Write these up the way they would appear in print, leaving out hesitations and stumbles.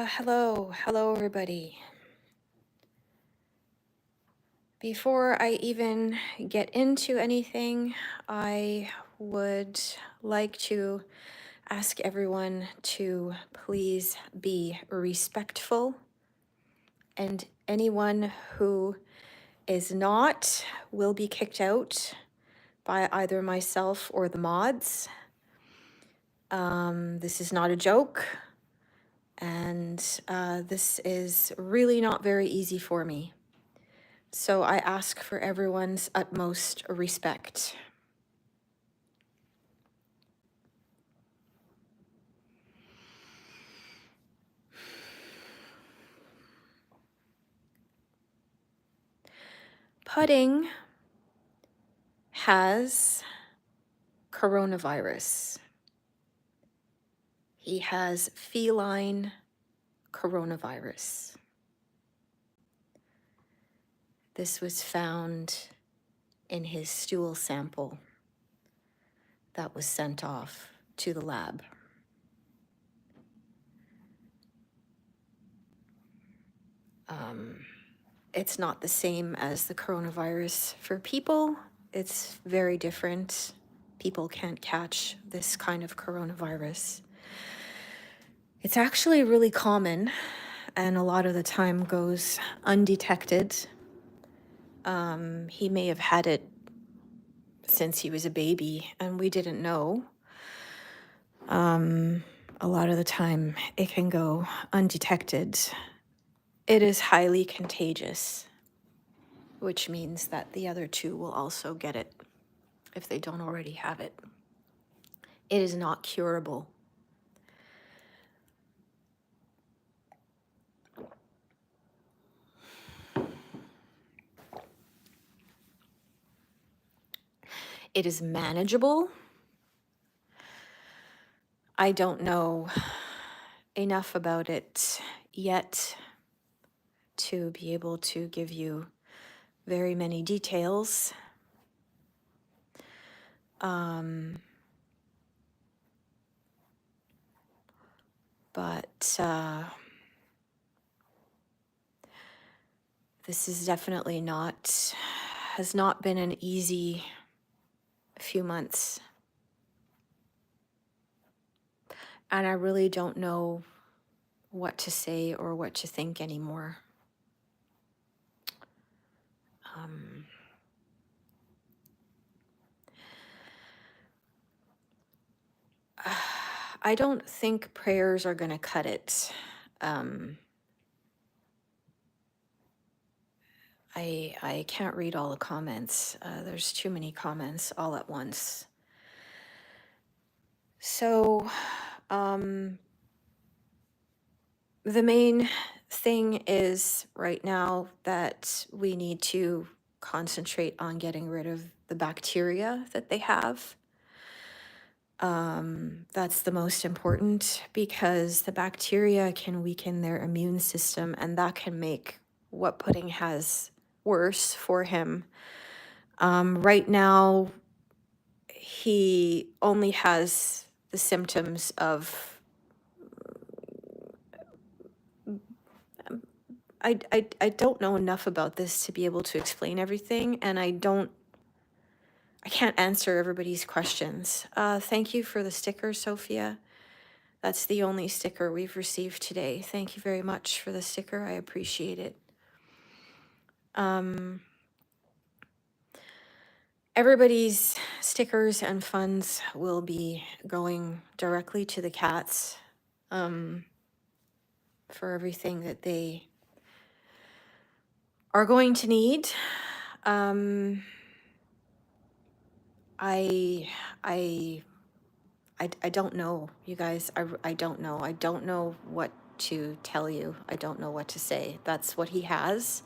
Hello everybody. Before I even get into anything, I would like to ask everyone to please be respectful, and anyone who is not will be kicked out by either myself or the mods. This is not a joke, and this is really not very easy for me. So I ask for everyone's utmost respect. Pudding has coronavirus. He has feline coronavirus. This was found in his stool sample that was sent off to the lab. It's not the same as the coronavirus for people. It's very different. People can't catch this kind of coronavirus. It's actually really common, and a lot of the time goes undetected. He may have had it since he was a baby and we didn't know. A lot of the time it can go undetected. It is highly contagious, which means that the other two will also get it if they don't already have it. It is not curable. It is manageable. I don't know enough about it yet to be able to give you very many details. But this is definitely has not been an easy few months. And I really don't know what to say or what to think anymore. I don't think prayers are going to cut it. I can't read all the comments. There's too many comments all at once. So, the main thing is right now that we need to concentrate on getting rid of the bacteria that they have. That's the most important, because the bacteria can weaken their immune system, and that can make what Pudding has worse for him. Right now, he only has the symptoms of I don't know enough about this to be able to explain everything, and I can't answer everybody's questions. Thank you for the sticker, Sophia. That's the only sticker we've received today. Thank you very much for the sticker. I appreciate it. Everybody's stickers and funds will be going directly to the cats for everything that they are going to need. I don't know, you guys. I don't know. I don't know what to tell you. I don't know what to say. That's what he has.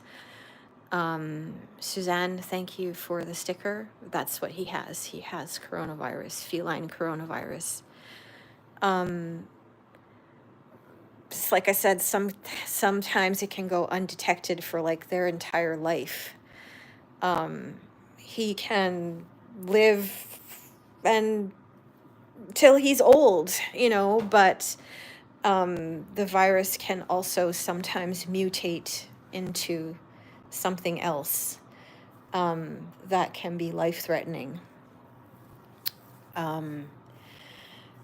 Suzanne, thank you for the sticker. That's what he has. He has coronavirus, feline coronavirus. Just like I said, sometimes it can go undetected for like their entire life. He can live till he's old, but The virus can also sometimes mutate into something else that can be life-threatening.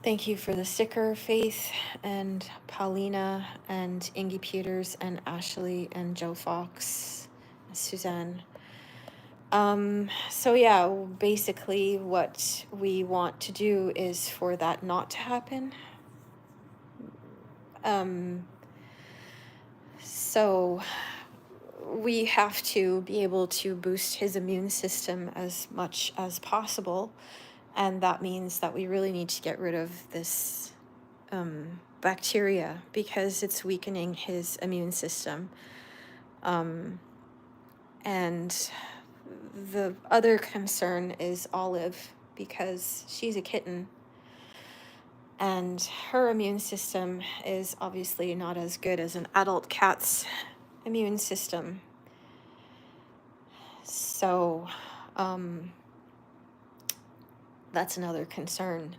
Thank you for the sticker, Faith and Paulina and Ingy Peters and Ashley and Joe Fox, Suzanne. So yeah, basically what we want to do is for that not to happen. So we have to be able to boost his immune system as much as possible. And that means that we really need to get rid of this bacteria because it's weakening his immune system. And the other concern is Olive because she's a kitten and her immune system is obviously not as good as an adult cat's immune system. So that's another concern.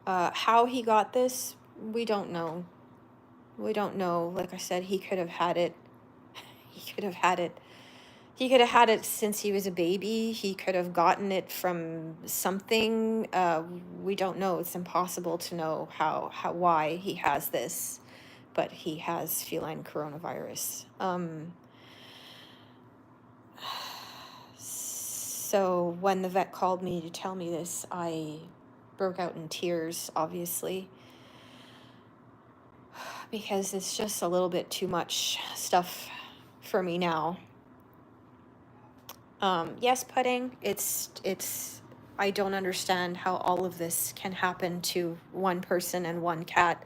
How he got this, we don't know. We don't know. Like I said, he could have had it. He could have had it since he was a baby. He could have gotten it from something. We don't know. It's impossible to know why he has this, but he has feline coronavirus. So when the vet called me to tell me this, I broke out in tears, obviously, because it's just a little bit too much stuff for me now. Yes, putting, it's, I don't understand how all of this can happen to one person and one cat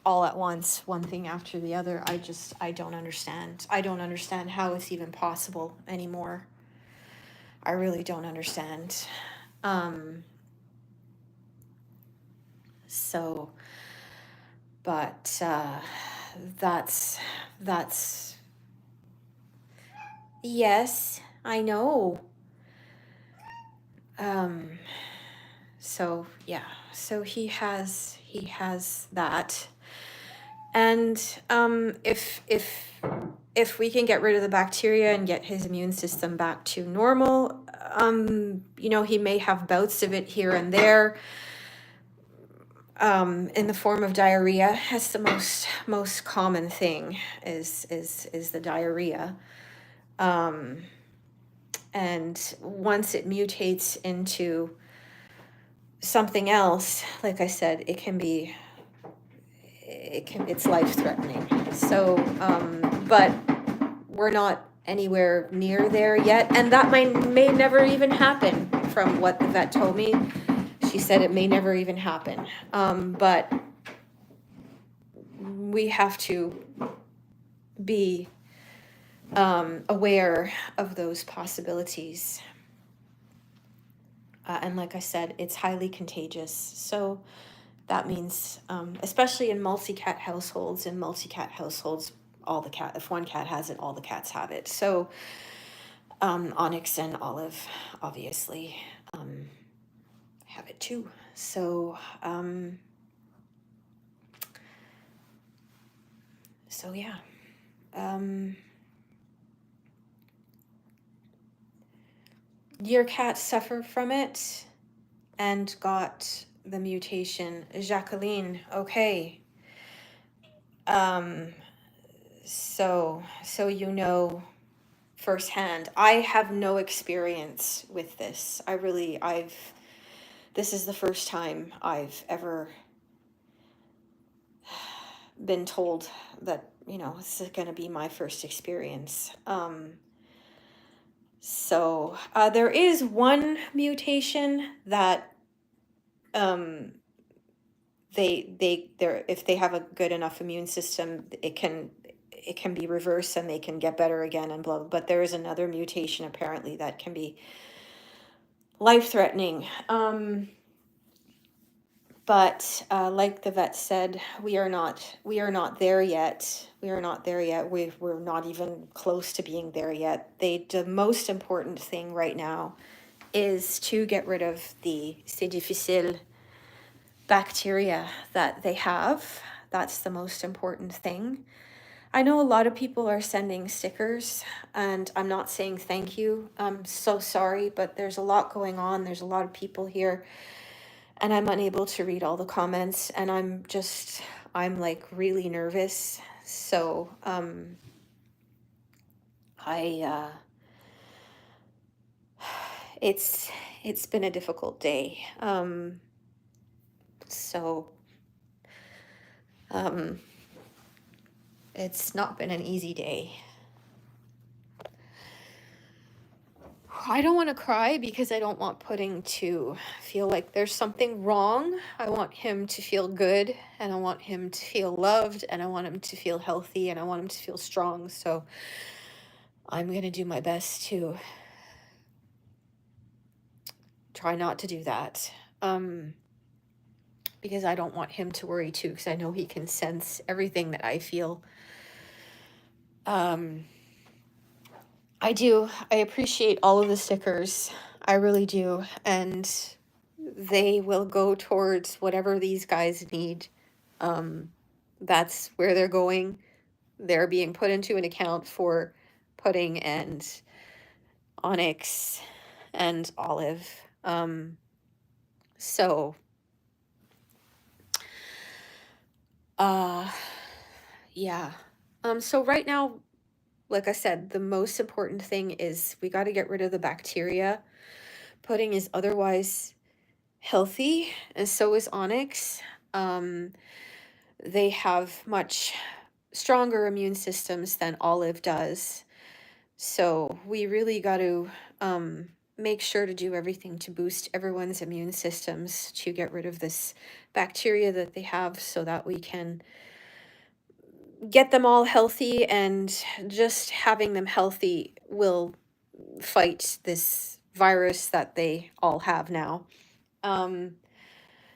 all at once, one thing after the other. I don't understand. I don't understand how it's even possible anymore. I really don't understand. So, but that's, yes, I know. So yeah, so he has that. And if we can get rid of the bacteria and get his immune system back to normal, he may have bouts of it here and there. In the form of diarrhea. That's the most common thing is the diarrhea. And once it mutates into something else, like I said, it's life-threatening. So, but we're not anywhere near there yet, and that may never even happen. From what the vet told me, she said it may never even happen. But we have to be aware of those possibilities. And like I said, it's highly contagious. So that means, especially in multi-cat households, if one cat has it, all the cats have it. So Onyx and Olive, obviously, have it too. So, yeah. Your cat suffered from it and got the mutation. Jacqueline, okay. So firsthand. I have no experience with this. This is the first time I've ever been told that, this is going to be my first experience. So there is one mutation that if they have a good enough immune system, it can be reversed and they can get better again and blah. But there is another mutation apparently that can be life-threatening. But like the vet said, we are not there yet. We're not not even close to being there yet. The most important thing right now is to get rid of the c'est difficile bacteria that they have. That's the most important thing. I know a lot of people are sending stickers, and I'm not saying thank you. I'm so sorry, but there's a lot going on. There's a lot of people here, and I'm unable to read all the comments, and I'm like really nervous. So, I, it's, it's been a difficult day. So, um, it's not been an easy day. I don't want to cry because I don't want Pudding to feel like there's something wrong. I want him to feel good, and I want him to feel loved, and I want him to feel healthy, and I want him to feel strong. So I'm going to do my best to try not to do that. Because I don't want him to worry too, because I know he can sense everything that I feel. I do. I appreciate all of the stickers. I really do. And they will go towards whatever these guys need. That's where they're going. They're being put into an account for Pudding and Onyx and Olive. So, yeah. So right now, like I said, the most important thing is we got to get rid of the bacteria. Pudding is otherwise healthy, and so is Onyx. They have much stronger immune systems than Olive does. So we really got to make sure to do everything to boost everyone's immune systems to get rid of this bacteria that they have so that we can get them all healthy, and just having them healthy will fight this virus that they all have now.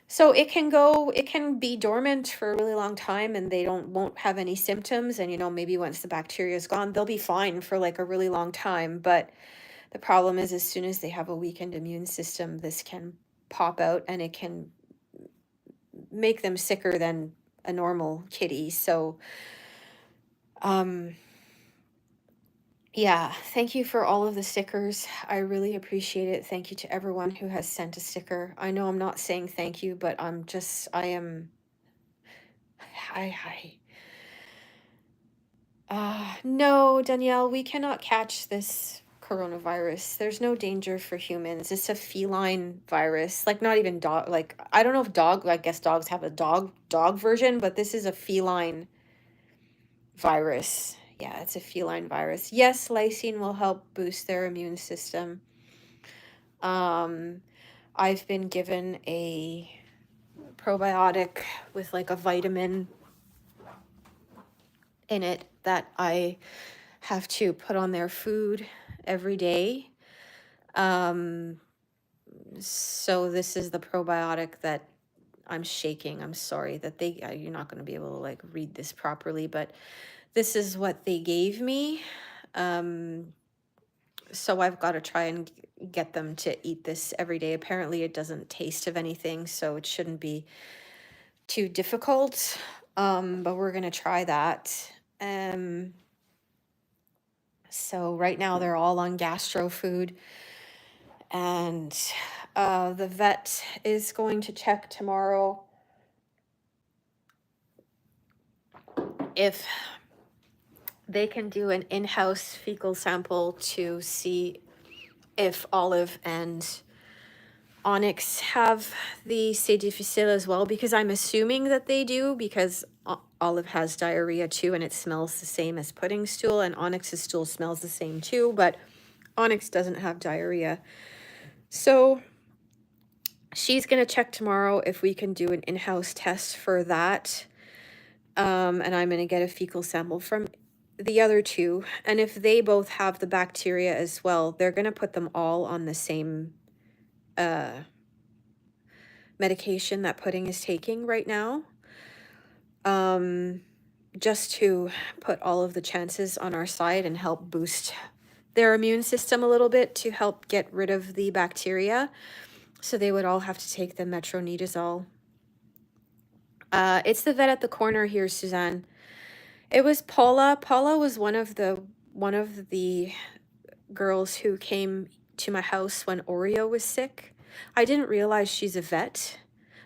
So it can be dormant for a really long time, and they won't have any symptoms. And, maybe once the bacteria is gone, they'll be fine for like a really long time. But the problem is, as soon as they have a weakened immune system, this can pop out, and it can make them sicker than a normal kitty. So, yeah, thank you for all of the stickers. I really appreciate it. Thank you to everyone who has sent a sticker. I know I'm not saying thank you, but hi. No, Danielle, we cannot catch this coronavirus. There's no danger for humans. It's a feline virus. Like, not even dog, like, I don't know if I guess dogs have a dog version, but this is a feline virus. Yeah, it's a feline virus. Yes, lysine will help boost their immune system. I've been given a probiotic with like a vitamin in it that I have to put on their food every day. So this is the probiotic that I'm shaking. I'm sorry that you're not going to be able to like read this properly, but this is what they gave me. So I've got to try and get them to eat this every day. Apparently it doesn't taste of anything, so it shouldn't be too difficult. But we're going to try that. So right now they're all on gastro food, and the vet is going to check tomorrow if they can do an in-house fecal sample to see if Olive and Onyx have the C. difficile as well, because I'm assuming that they do, because Olive has diarrhea too, and it smells the same as Pudding stool, and Onyx's stool smells the same too, but Onyx doesn't have diarrhea. So she's going to check tomorrow if we can do an in-house test for that. And I'm going to get a fecal sample from the other two. And if they both have the bacteria as well, they're going to put them all on the same medication that Pudding is taking right now. Just to put all of the chances on our side and help boost their immune system a little bit to help get rid of the bacteria. So they would all have to take the metronidazole. It's the vet at the corner here, Suzanne. It was Paula. Paula was one of the girls who came to my house when Oreo was sick. I didn't realize she's a vet.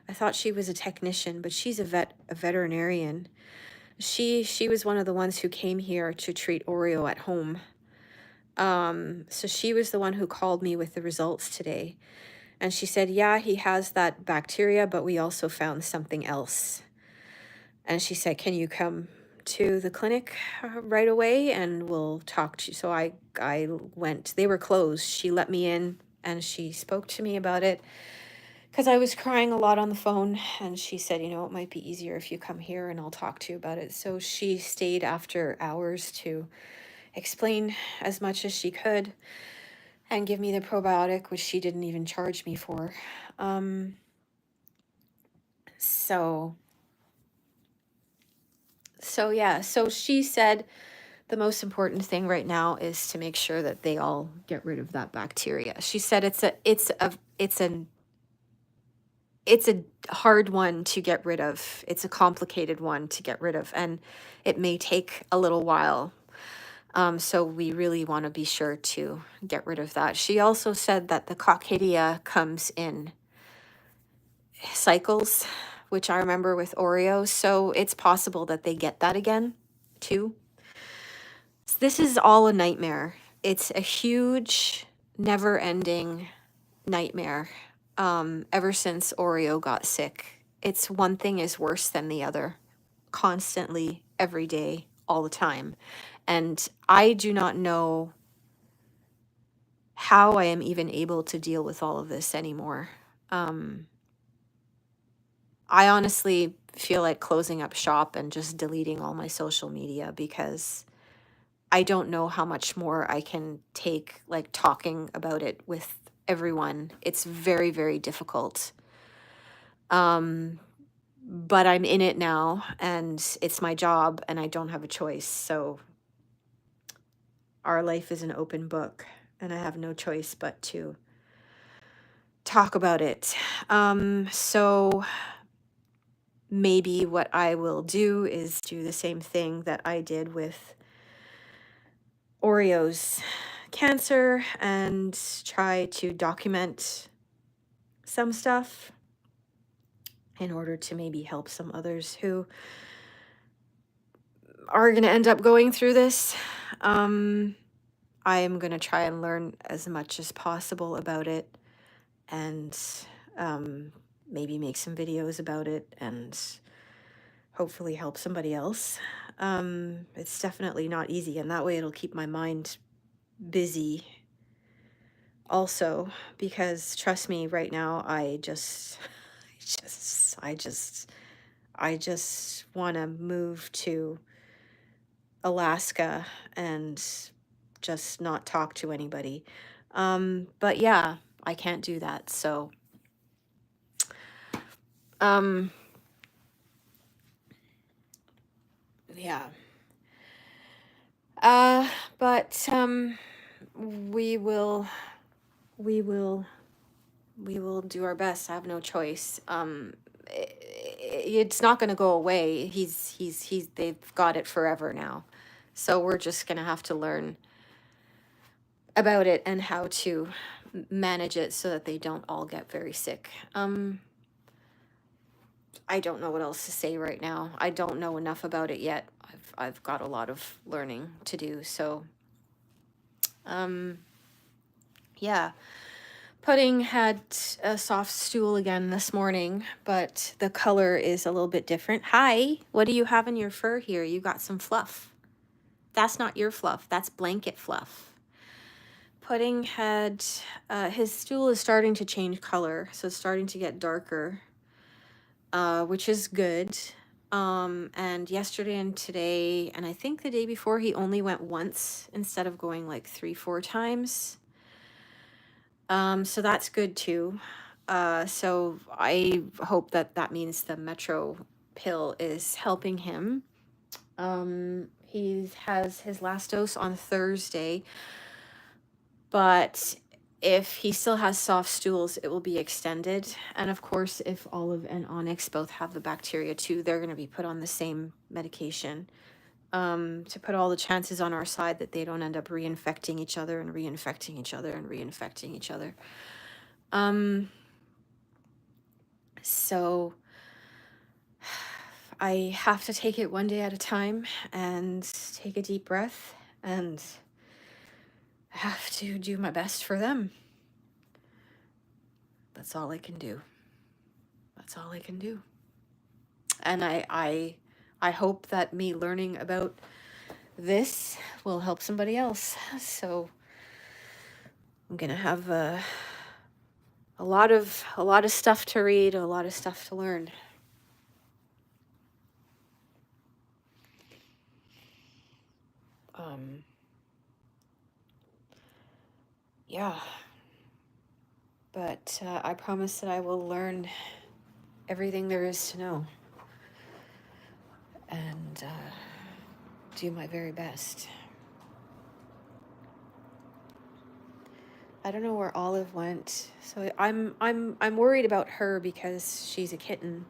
I thought she was a technician, but she's a veterinarian. She was one of the ones who came here to treat Oreo at home. So she was the one who called me with the results today. And she said, yeah, he has that bacteria, but we also found something else. And she said, can you come to the clinic right away and we'll talk to you. So I went. They were closed. She let me in and she spoke to me about it because I was crying a lot on the phone. And she said, you know, it might be easier if you come here and I'll talk to you about it. So she stayed after hours to explain as much as she could and give me the probiotic, which she didn't even charge me for. So yeah, so she said the most important thing right now is to make sure that they all get rid of that bacteria. She said it's a hard one to get rid of. It's a complicated one to get rid of, and it may take a little while. So we really want to be sure to get rid of that. She also said that the coccidia comes in cycles, which I remember with Oreo. So it's possible that they get that again too. So this is all a nightmare. It's a huge, never ending nightmare. Ever since Oreo got sick, it's one thing is worse than the other, constantly, every day, all the time. And I do not know how I am even able to deal with all of this anymore. I honestly feel like closing up shop and just deleting all my social media because I don't know how much more I can take, like talking about it with everyone. It's very, very difficult. But I'm in it now and it's my job and I don't have a choice. So our life is an open book and I have no choice but to talk about it. So maybe what I will do is do the same thing that I did with Oreo's cancer and try to document some stuff in order to maybe help some others who are going to end up going through this. I am going to try and learn as much as possible about it and maybe make some videos about it and hopefully help somebody else. It's definitely not easy, and that way it'll keep my mind busy also, because trust me, right now I just I just want to move to Alaska and just not talk to anybody. But yeah, I can't do that. So yeah. But we will we will we will do our best. I have no choice. It's not going to go away. They've got it forever now. So we're just going to have to learn about it and how to manage it so that they don't all get very sick. I don't know what else to say right now. I don't know enough about it yet. I've got a lot of learning to do. So, yeah. Pudding had a soft stool again this morning, but the color is a little bit different. Hi, what do you have in your fur here? You got some fluff. That's not your fluff. That's blanket fluff. Pudding had, his stool is starting to change color, so it's starting to get darker, which is good. And yesterday and today, and I think the day before, he only went once instead of going like 3-4 times. So that's good too. So I hope that that means the Metro pill is helping him. He has his last dose on Thursday, but If he still has soft stools, it will be extended. And of course, if Olive and Onyx both have the bacteria too, they're going to be put on the same medication, to put all the chances on our side that they don't end up reinfecting each other and reinfecting each other and reinfecting each other. So I have to take it one day at a time and take a deep breath, and I have to do my best for them. That's all I can do. That's all I can do. And I hope that me learning about this will help somebody else. So I'm gonna have a lot of stuff to read, a lot of stuff to learn. Yeah. But I promise that I will learn everything there is to know, and do my very best. I don't know where Olive went, so I'm worried about her because she's a kitten.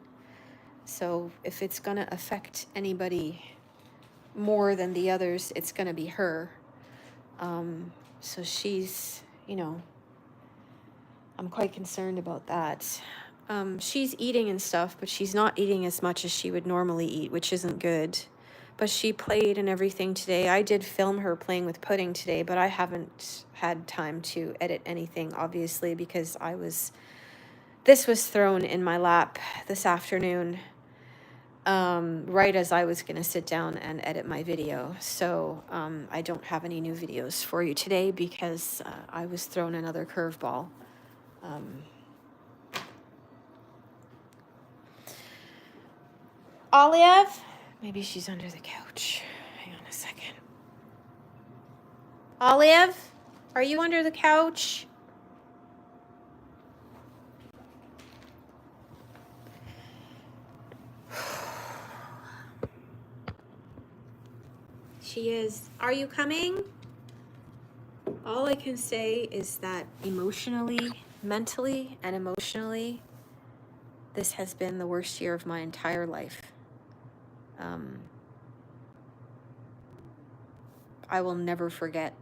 So if it's gonna affect anybody more than the others, it's gonna be her. So she's, I'm quite concerned about that. She's eating and stuff, but she's not eating as much as she would normally eat, which isn't good. But she played and everything today. I did film her playing with pudding today, but I haven't had time to edit anything, obviously, because this was thrown in my lap this afternoon, right as I was going to sit down and edit my video. So I don't have any new videos for you today because I was thrown another curveball. Olive? Maybe she's under the couch. Hang on a second. Olive? Are you under the couch? She is. Are you coming? All I can say is that emotionally, mentally, and emotionally, this has been the worst year of my entire life. I will never forget.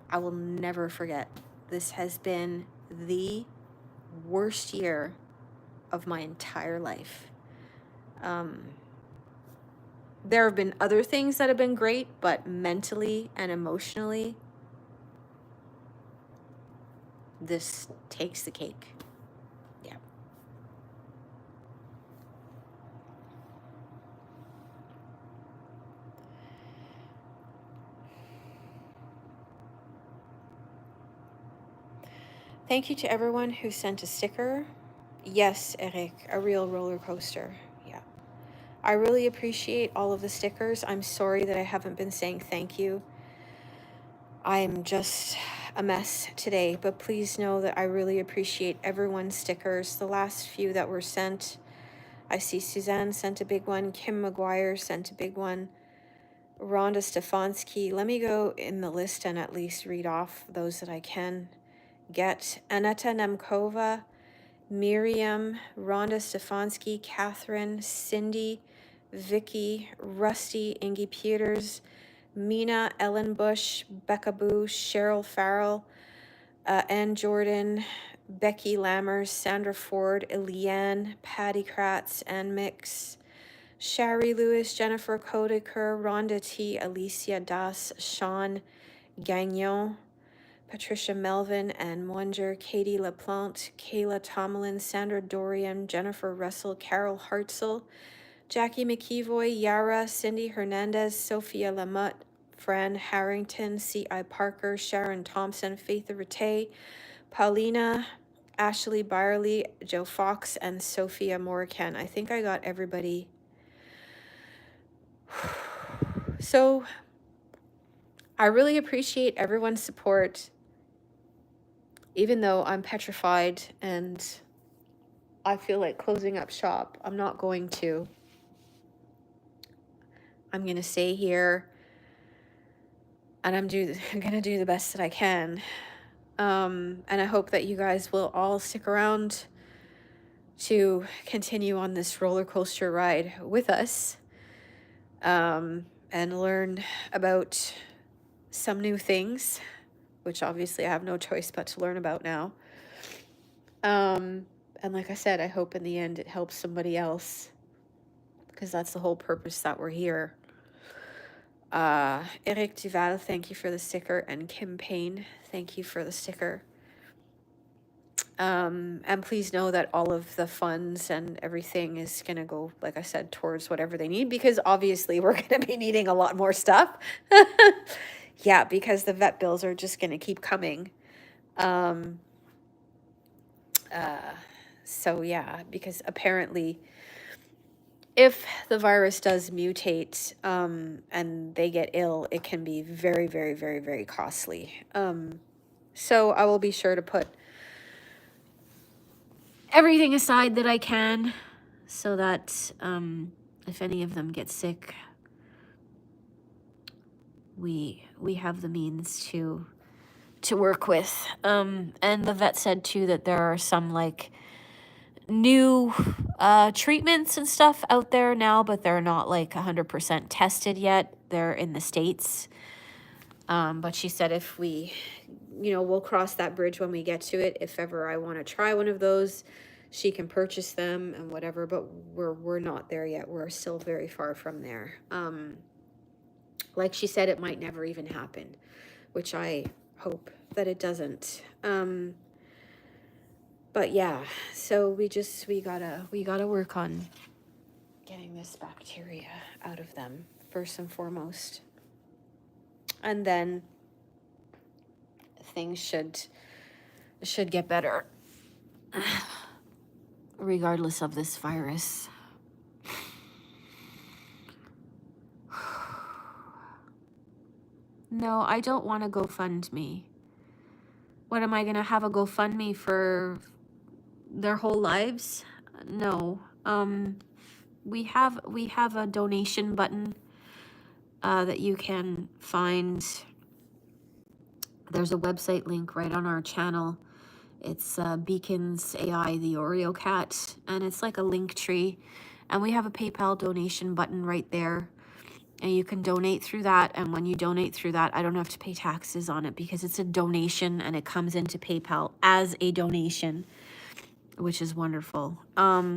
I will never forget. This has been the worst year of my entire life. There have been other things that have been great, but mentally and emotionally, this takes the cake. Yeah. Thank you to everyone who sent a sticker. Yes, Eric, a real roller coaster. Yeah. I really appreciate all of the stickers. I'm sorry that I haven't been saying thank you. I'm just a mess today, but please know that I really appreciate everyone's stickers. The last few that were sent, I see Suzanne sent a big one, Kim McGuire sent a big one, Rhonda Stefanski. Let me go in the list and at least read off those that I can get. Aneta Nemkova, Miriam, Rhonda Stefanski, Catherine, Cindy, Vicky, Rusty, Ingy Peters, Mina, Ellen Bush, Becca Boo, Cheryl Farrell, Ann Jordan, Becky Lammers, Sandra Ford, Eliane, Patty Kratz, Ann Mix, Shari Lewis, Jennifer Kodeker, Rhonda T, Alicia Das, Sean Gagnon, Patricia Melvin, Ann Monger, Katie LaPlante, Kayla Tomlin, Sandra Dorian, Jennifer Russell, Carol Hartzell, Jackie McEvoy, Yara, Cindy Hernandez, Sophia Lamotte, Fran Harrington, C.I. Parker, Sharon Thompson, Faith Rattay, Paulina, Ashley Byerly, Joe Fox, and Sophia Morrican. I think I got everybody. So I really appreciate everyone's support, even though I'm petrified and I feel like closing up shop. I'm not going to. I'm going to stay here and I'm going to do the best that I can. And I hope that you guys will all stick around to continue on this roller coaster ride with us, and learn about some new things, which obviously I have no choice but to learn about now. And like I said, I hope in the end it helps somebody else, because that's the whole purpose that we're here. Eric Duval, thank you for the sticker, and Kim Payne, thank you for the sticker. And please know that all of the funds and everything is going to go, like I said, towards whatever they need, because obviously we're going to be needing a lot more stuff. Yeah, because the vet bills are just going to keep coming. So yeah, because apparently if the virus does mutate, and they get ill, it can be very, very, very, very costly. So I will be sure to put everything aside that I can, so that if any of them get sick, we have the means to work with. And the vet said too that there are some like new treatments and stuff out there now, but they're not like 100% tested yet. They're in the States. But she said if we, we'll cross that bridge when we get to it. If ever I want to try one of those, she can purchase them and whatever, but we're not there yet. We're still very far from there. Like she said, it might never even happen, which I hope that it doesn't. But yeah, so we gotta work on getting this bacteria out of them first and foremost. And then things should get better, regardless of this virus. No, I don't want to GoFundMe. What am I gonna have a GoFundMe for their whole lives? No. We have a donation button that you can find. There's a website link right on our channel. It's Beacons AI, TheOreoCat, and it's like a link tree. And we have a PayPal donation button right there. And you can donate through that. And when you donate through that, I don't have to pay taxes on it because it's a donation and it comes into PayPal as a donation, which is wonderful.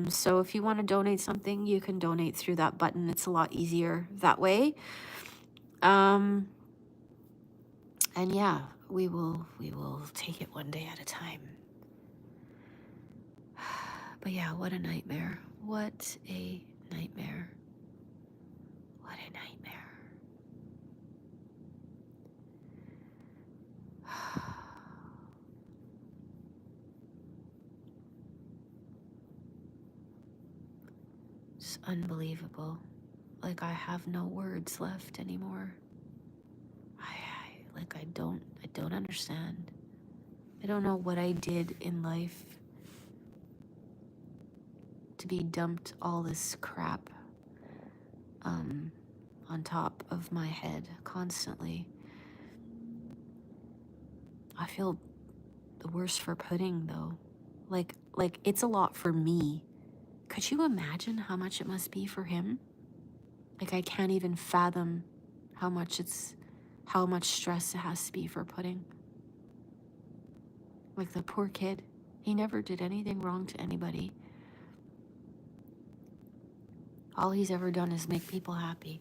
So if you want to donate something, you can donate through that button. It's a lot easier that way. And yeah, we will take it one day at a time. But yeah, what a nightmare. What a nightmare. What a nightmare. It's unbelievable. Like I have no words left anymore. I don't understand. I don't know what I did in life to be dumped all this crap on top of my head constantly. I feel the worst for Pudding though. Like it's a lot for me. Could you imagine how much it must be for him? Like I can't even fathom how much stress it has to be for Pudding. Like the poor kid. He never did anything wrong to anybody. All he's ever done is make people happy.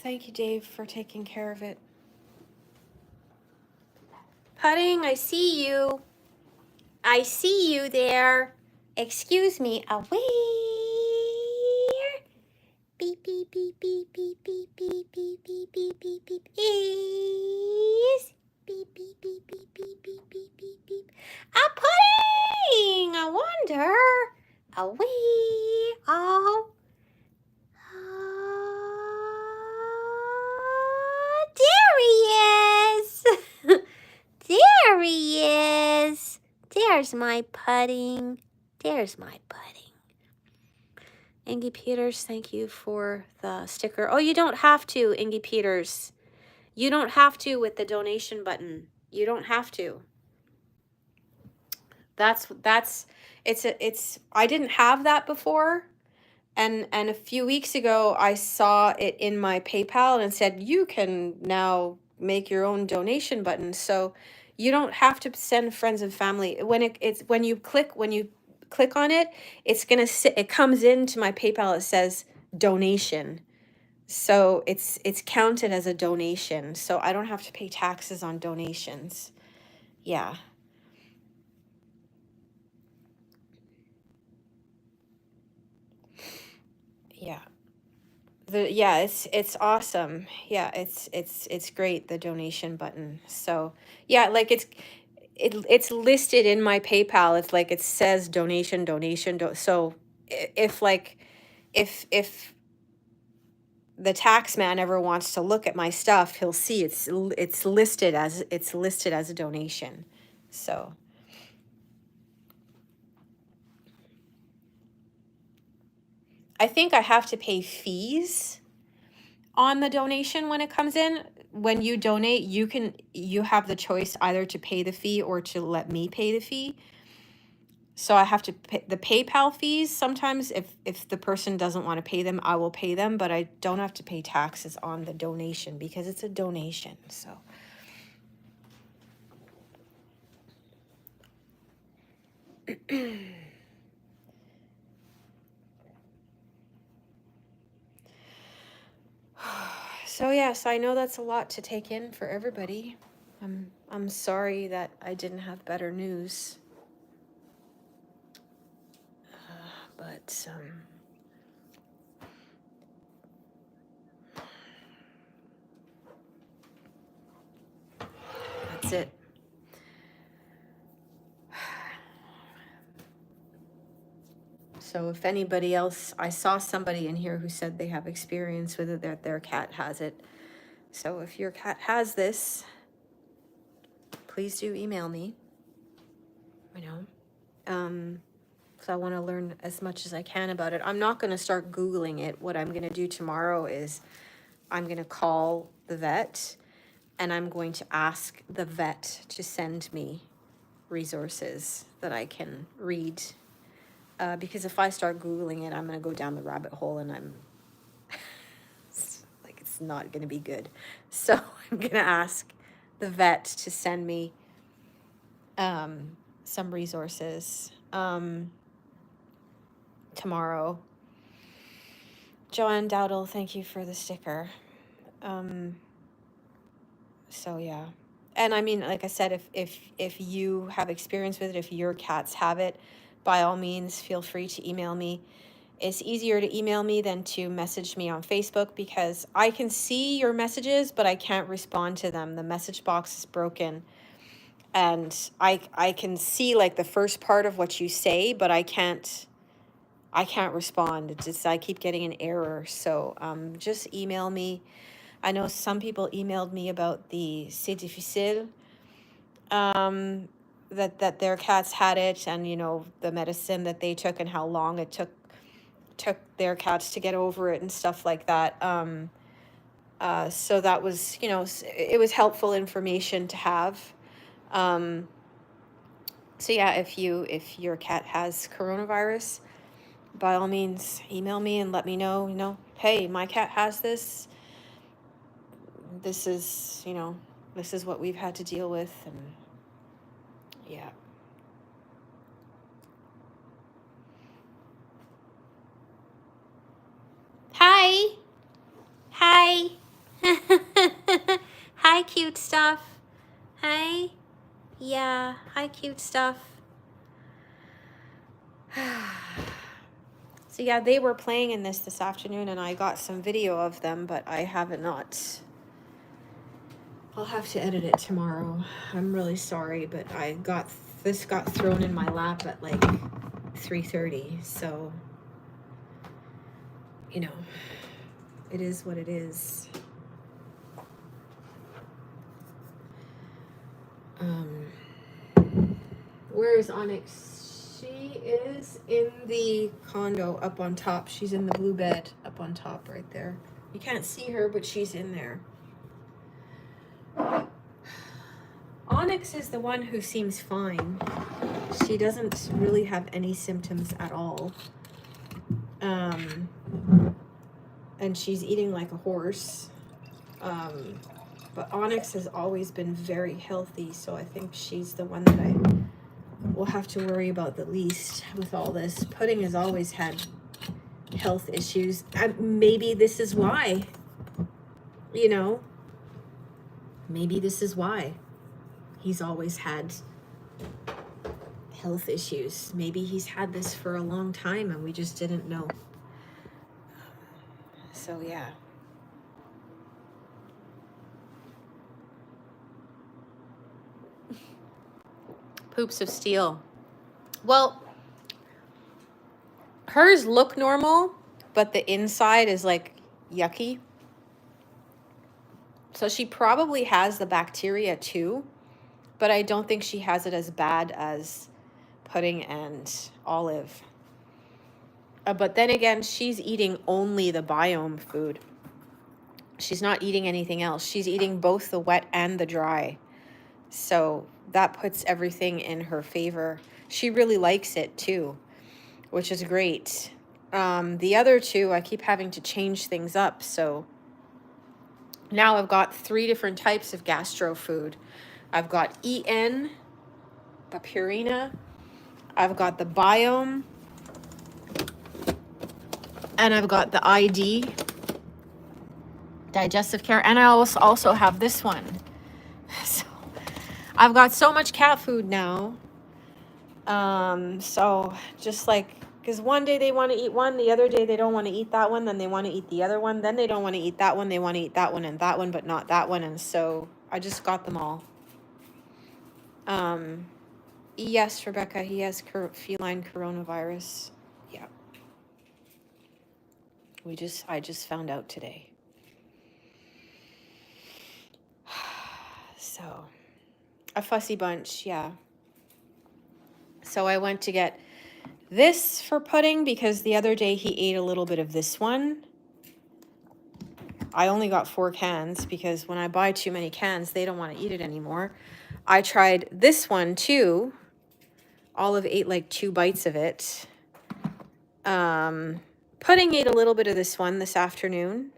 Thank you, Dave, for taking care of it. Pudding, I see you. I see you there. Excuse me, away. Beep, beep, beep, beep, beep, beep, beep, beep, beep, beep, beep, beep. Is. Beep, beep, beep, beep, beep, beep, beep, beep, beep. A Pudding! I wonder. Away. Oh. There he is. There he is. There's my Pudding. There's my Pudding. Ingy Peters, thank you for the sticker. Oh, you don't have to, Ingy Peters. You don't have to with the donation button. You don't have to. It's I didn't have that before. And a few weeks ago, I saw it in my PayPal and it said, you can now make your own donation button. So you don't have to send friends and family. When you click on it, it's gonna sit, it comes into my PayPal, it says donation. So it's counted as a donation. So I don't have to pay taxes on donations. Yeah. Yeah. It's awesome. Yeah, it's great, the donation button. So yeah, like it's listed in my PayPal. It's like it says donation. So if like if the tax man ever wants to look at my stuff, he'll see it's listed as a donation. So I think I have to pay fees on the donation when it comes in. When you donate, you have the choice either to pay the fee or to let me pay the fee. So I have to pay the PayPal fees. Sometimes if the person doesn't want to pay them, I will pay them, but I don't have to pay taxes on the donation because it's a donation. So so yes, I know that's a lot to take in for everybody. I'm sorry that I didn't have better news. But that's it. So if anybody else, I saw somebody in here who said they have experience with it, that their cat has it. So if your cat has this, please do email me. You know, so I want to learn as much as I can about it. I'm not going to start Googling it. What I'm going to do tomorrow is I'm going to call the vet and I'm going to ask the vet to send me resources that I can read. Because if I start Googling it, I'm going to go down the rabbit hole and it's not going to be good. So I'm going to ask the vet to send me some resources tomorrow. Joanne Dowdle, thank you for the sticker. So yeah. And I mean, like I said, if you have experience with it, if your cats have it, by all means, feel free to email me. It's easier to email me than to message me on Facebook because I can see your messages, but I can't respond to them. The message box is broken. And I can see like the first part of what you say, but I can't respond. It's just, I keep getting an error. So just email me. I know some people emailed me about the C'est difficile, that their cats had it, and you know the medicine that they took and how long it took their cats to get over it and stuff like that. So that was, you know, it was helpful information to have. So yeah, if your cat has coronavirus, by all means, email me and let me know. You know, hey, my cat has this. This is, you know, this is what we've had to deal with, and yeah. Hi. Hi. Hi, cute stuff. Hi. Yeah. Hi, cute stuff. So yeah, they were playing in this afternoon, and I got some video of them, but I haven't not. I'll have to edit it tomorrow. I'm really sorry, but this got thrown in my lap at like 3:30, so you know, it is what it is. Where is Onyx? She is in the condo up on top. She's in the blue bed up on top right there. You can't see her, but she's in there. Onyx is the one who seems fine. She doesn't really have any symptoms at all. And she's eating like a horse. But Onyx has always been very healthy, so I think she's the one that I will have to worry about the least with all this. Pudding has always had health issues. Maybe this is why, you know, maybe this is why he's always had health issues. Maybe he's had this for a long time and we just didn't know. So yeah. Poops of steel. Well, hers look normal, but the inside is like yucky. So she probably has the bacteria too, but I don't think she has it as bad as Pudding and Olive. But then again, she's eating only the biome food. She's not eating anything else. She's eating both the wet and the dry. So that puts everything in her favor. She really likes it too, which is great. The other two, I keep having to change things up. So now I've got 3 different types of gastro food. I've got EN, the Purina. I've got the biome. And I've got the ID, digestive care. And I also have this one. So I've got so much cat food now. So just like, because one day they want to eat one, the other day they don't want to eat that one, then they want to eat the other one, then they don't want to eat that one, they want to eat that one and that one, but not that one. And so I just got them all. Yes, Rebecca, he has feline coronavirus. Yeah. I just found out today. So, a fussy bunch, yeah. So I went to get this for Pudding because the other day he ate a little bit of this one. I only got 4 cans because when I buy too many cans, they don't want to eat it anymore. I tried this one too. Olive ate like 2 bites of it. Pudding ate a little bit of this one this afternoon.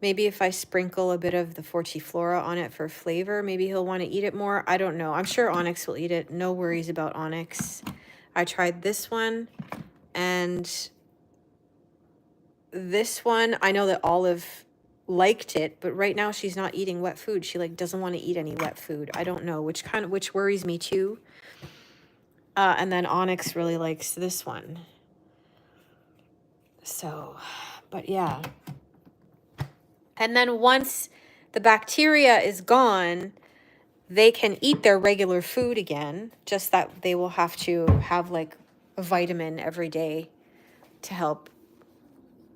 Maybe if I sprinkle a bit of the Fortiflora on it for flavor, maybe he'll want to eat it more. I don't know. I'm sure Onyx will eat it. No worries about Onyx. I tried this one and this one. I know that Olive liked it, but right now she's not eating wet food. She like doesn't want to eat any wet food. I don't know, which worries me too. And then Onyx really likes this one. So, but yeah. And then once the bacteria is gone, they can eat their regular food again, just that they will have to have like a vitamin every day to help,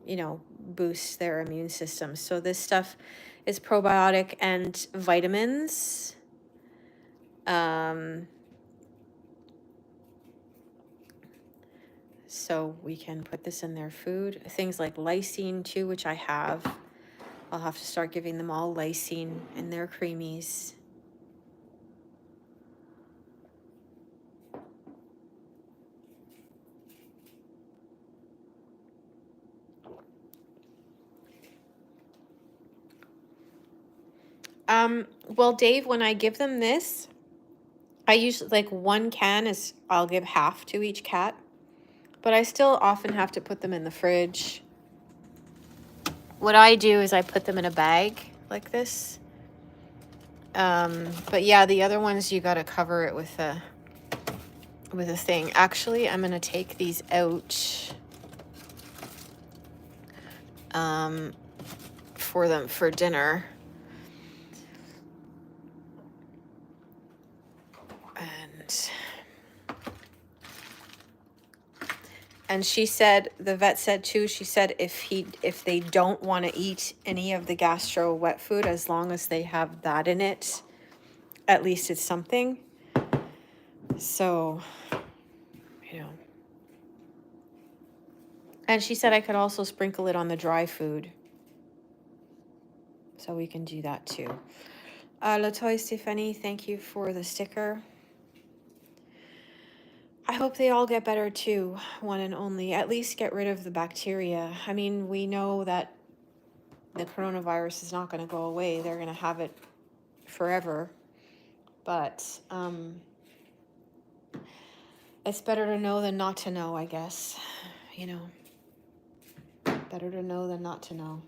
you know, boost their immune system. So this stuff is probiotic and vitamins. So we can put this in their food. Things like lysine too, which I have. I'll have to start giving them all lysine in their creamies. Well, Dave, when I give them this, I usually like 1 can is I'll give half to each cat, but I still often have to put them in the fridge. What I do is I put them in a bag like this. But yeah, the other ones you got to cover it with a thing. Actually, I'm going to take these out for them for dinner. And she said, the vet said too, she said if they don't want to eat any of the gastro wet food, as long as they have that in it, at least it's something. So, you know, And she said I could also sprinkle it on the dry food. So we can do that too. Latoy Stephanie, thank you for the sticker. I hope they all get better too, one and only. At least get rid of the bacteria. I mean, we know that the coronavirus is not going to go away. They're going to have it forever. But it's better to know than not to know, I guess. You know, better to know than not to know.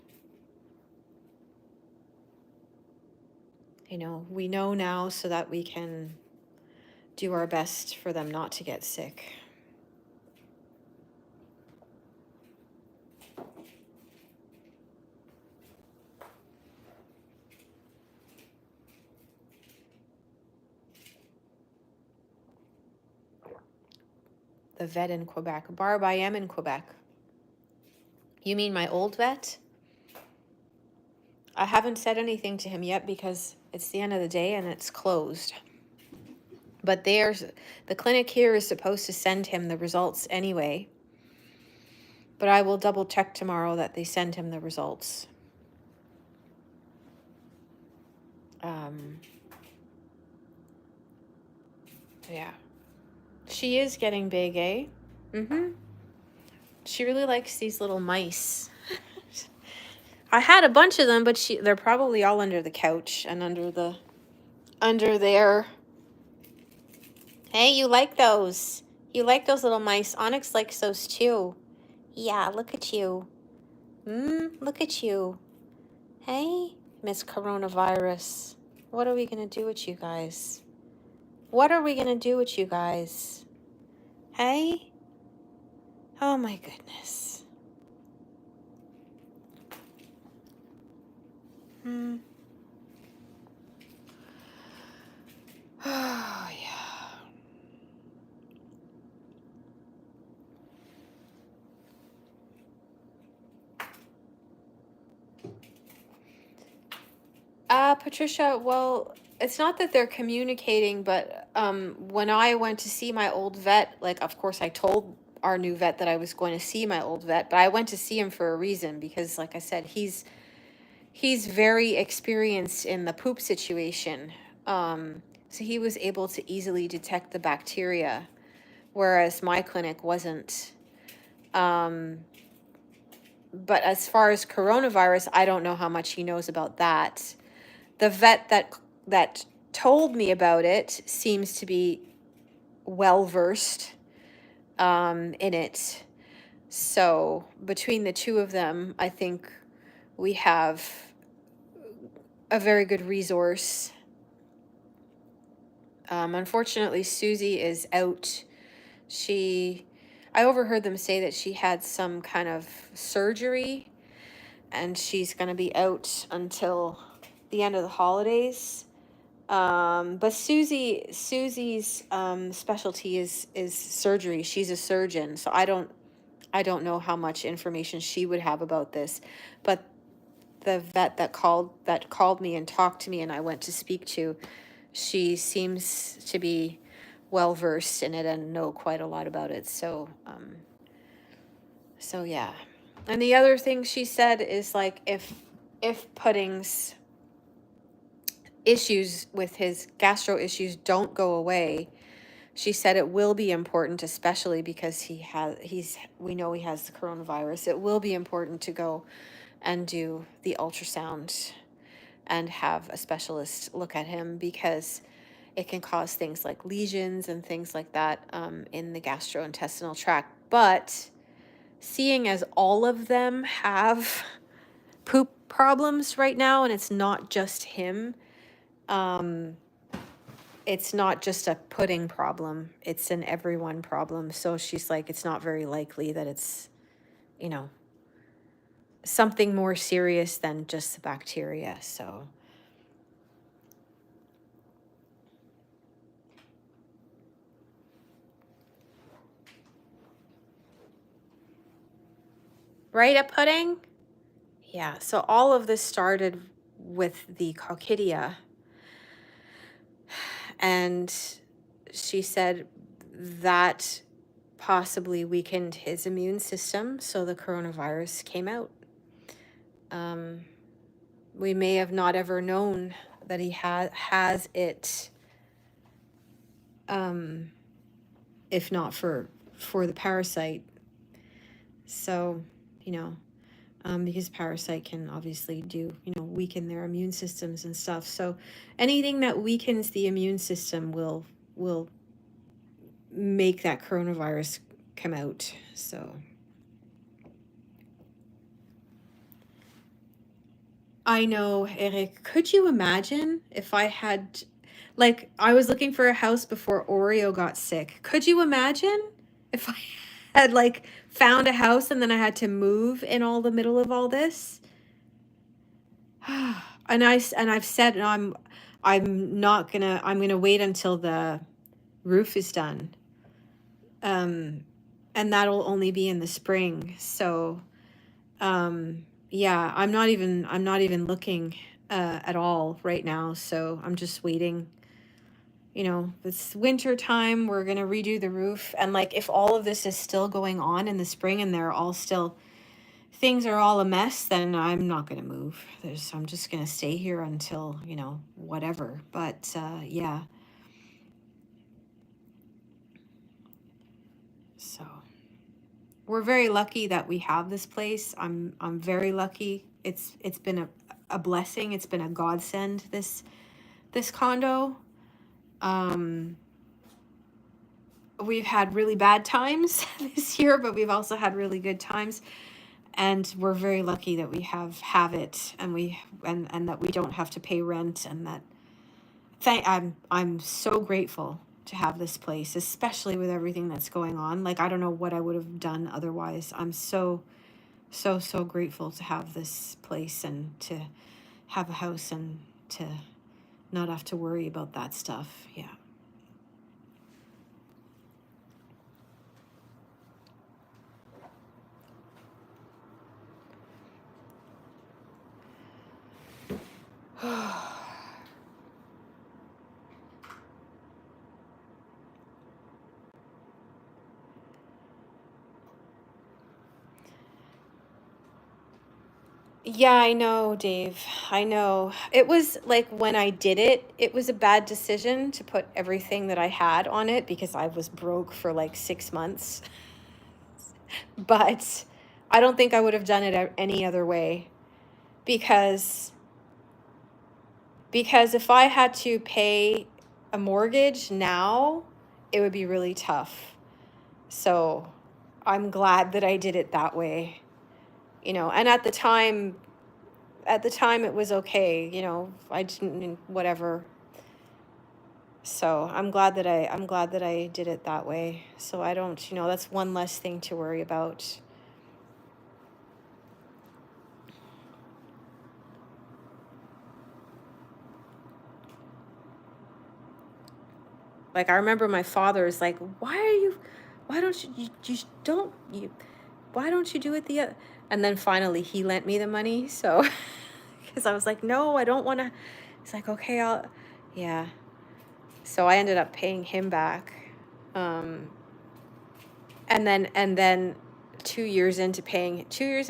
You know, we know now so that we can do our best for them not to get sick. The vet in Quebec. Barb, I am in Quebec. You mean my old vet? I haven't said anything to him yet because it's the end of the day and it's closed. But the clinic here is supposed to send him the results anyway. But I will double check tomorrow that they send him the results. Yeah. She is getting big, eh? Mm-hmm. She really likes these little mice. I had a bunch of them, but they're probably all under the couch and under there. Hey, you like those? You like those little mice? Onyx likes those too. Yeah, look at you. Look at you. Hey, Miss Coronavirus. What are we gonna do with you guys? What are we gonna do with you guys? Hey? Oh my goodness. Oh, yeah. Patricia, well, it's not that they're communicating, but when I went to see my old vet, like, of course, I told our new vet that I was going to see my old vet, but I went to see him for a reason because, like I said, he's very experienced in the poop situation. So he was able to easily detect the bacteria, whereas my clinic wasn't. But as far as coronavirus, I don't know how much he knows about that. The vet that told me about it seems to be well versed in it. So between the two of them, I think we have a very good resource. Unfortunately, Susie is out. I overheard them say that she had some kind of surgery and she's going to be out until the end of the holidays. But Susie's specialty is surgery. She's a surgeon, so I don't know how much information she would have about this. But the vet that called me and talked to me and I went to speak to, she seems to be well versed in it and know quite a lot about it. So yeah. And the other thing she said is, like, if Pudding's issues with his gastro issues don't go away, she said it will be important, especially because we know he has the coronavirus. It will be important to go and do the ultrasound and have a specialist look at him because it can cause things like lesions and things like that in the gastrointestinal tract. But seeing as all of them have poop problems right now, and it's not just him, it's not just a Pudding problem, it's an everyone problem. So she's like, it's not very likely that it's, something more serious than just the bacteria. So right, at Pudding? Yeah, so all of this started with the coccidia. And she said that possibly weakened his immune system, so the coronavirus came out. Um, we may have not ever known that he has it, um, if not for the parasite. So, you know, because parasite can obviously do, weaken their immune systems and stuff. So anything that weakens the immune system will make that coronavirus come out. So I know, Eric, could you imagine if I had, like, I was looking for a house before Oreo got sick. Could you imagine if I had, like, found a house and then I had to move in all the middle of all this? And I've said, no, I'm gonna wait until the roof is done. And that'll only be in the spring. So, yeah, I'm not even looking at all right now. So I'm just waiting. It's winter time. We're gonna redo the roof, and like if all of this is still going on in the spring and they're all still things are all a mess, then I'm not gonna move. I'm just gonna stay here until whatever. But yeah. So we're very lucky that we have this place. I'm very lucky. It's been a blessing. It's been a godsend, this condo. We've had really bad times this year, but we've also had really good times, and we're very lucky that we have it, and that we don't have to pay rent, and that I'm so grateful to have this place, especially with everything that's going on. Like, I don't know what I would have done otherwise. I'm so grateful to have this place and to have a house and to not have to worry about that stuff. Yeah. Yeah, I know, Dave. I know. It was like when I did it, it was a bad decision to put everything that I had on it because I was broke for like 6 months. But I don't think I would have done it any other way, because if I had to pay a mortgage now, it would be really tough. So I'm glad that I did it that way. And at the time it was okay. I didn't, whatever. So I'm glad that I did it that way. So I don't, that's one less thing to worry about. Like, I remember my father is like, why don't you do it and then finally he lent me the money. So, because I was like, no, I don't want to. It's like, okay, yeah. So I ended up paying him back. And then 2 years into paying, 2 years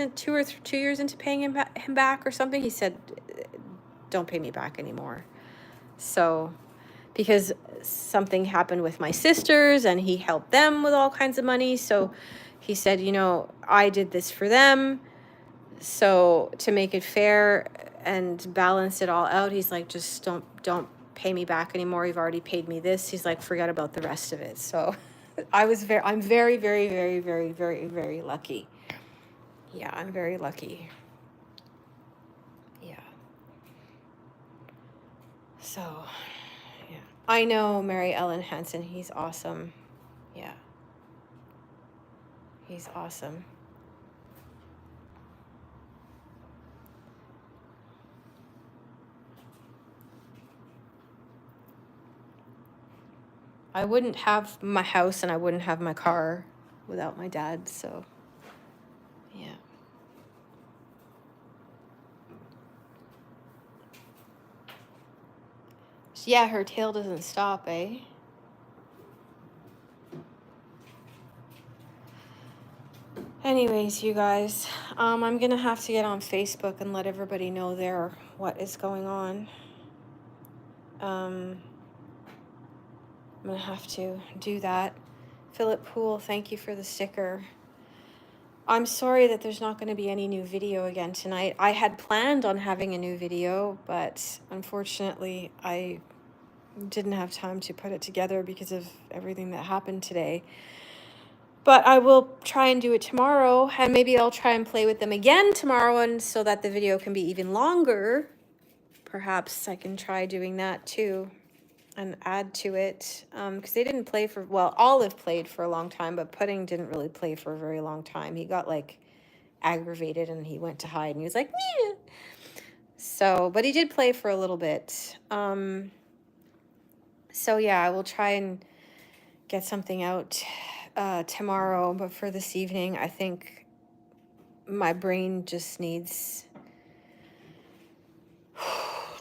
into paying him back or something, he said, don't pay me back anymore. So, because something happened with my sisters and he helped them with all kinds of money. So he said, I did this for them. So to make it fair and balance it all out, he's like, just don't pay me back anymore. You've already paid me this. He's like, forget about the rest of it. So I'm very, very, very, very, very, very lucky. Yeah, I'm very lucky. Yeah. So, yeah. I know Mary Ellen Hansen. He's awesome. Yeah. He's awesome. I wouldn't have my house and I wouldn't have my car without my dad. So, yeah. Yeah, her tail doesn't stop, eh? Anyways, you guys, I'm gonna have to get on Facebook and let everybody know there what is going on. I'm gonna have to do that. Philip Poole, thank you for the sticker. I'm sorry that there's not going to be any new video again tonight. I had planned on having a new video, but unfortunately I didn't have time to put it together because of everything that happened today. But I will try and do it tomorrow, and maybe I'll try and play with them again tomorrow, and so that the video can be even longer. Perhaps I can try doing that too and add to it, because they didn't play for, well, Olive played for a long time, but Pudding didn't really play for a very long time. He got like aggravated and he went to hide and he was like, yeah. So, but he did play for a little bit. So yeah, I will try and get something out tomorrow, but for this evening, I think my brain just needs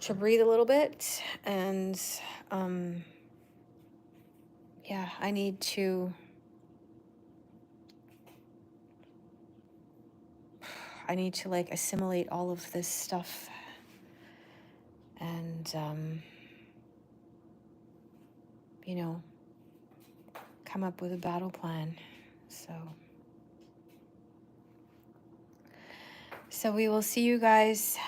to breathe a little bit, and yeah, I need to like assimilate all of this stuff and you know, come up with a battle plan. So we will see you guys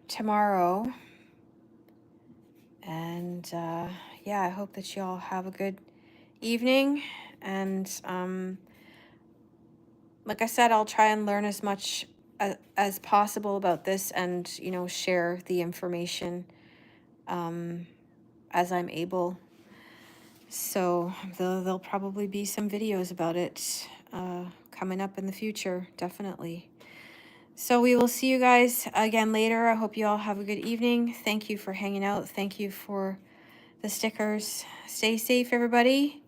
tomorrow. And yeah, I hope that you all have a good evening. And like I said, I'll try and learn as much as possible about this and, you know, share the information as I'm able. So there'll probably be some videos about it coming up in the future, definitely. So we will see you guys again later. I hope you all have a good evening. Thank you for hanging out. Thank you for the stickers. Stay safe, everybody.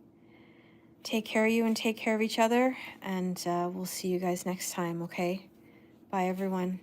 Take care of you and take care of each other. And we'll see you guys next time, okay? Bye, everyone.